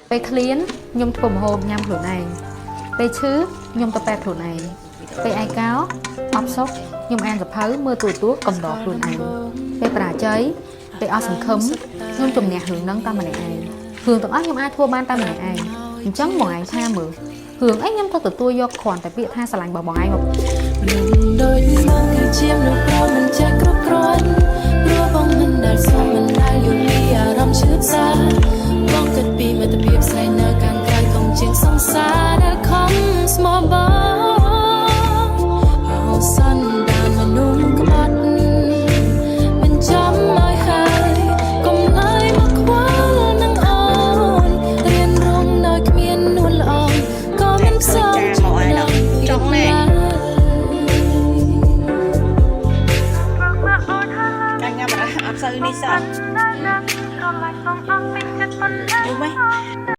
ពេលឃ្លានខ្ញុំធ្វើម្ហូបញ៉ាំខ្លួនឯងពេលឈឺខ្ញុំទៅពេទ្យខ្លួនឯងពេលឯកោអបសុខខ្ញុំអានសភៅមើលទូរទស្សន៍កំដរខ្លួនឯងពេលបរាជ័យពេលអស់សង្ឃឹមខ្ញុំជំនះរឿងហ្នឹងតែម្នាក់ឯងរឿងទាំងអស់ខ្ញុំអាចធ្វើបានតែម្នាក់ឯងអញ្ចឹងបងឯងថាមើលរឿងអីខ្ញុំទៅទទួលយកគ្រាន់តែពាក្យថាស្រឡាញ់របស់បងឯងមកដូចមកគឺជាមនុស្សប្រមិនចេះគ្រប់គ្រាន់ព្រោះបងមិនដែលស្គាល់មិនដែលយល់ពីអារម្មណ៍ឈឺផ្សា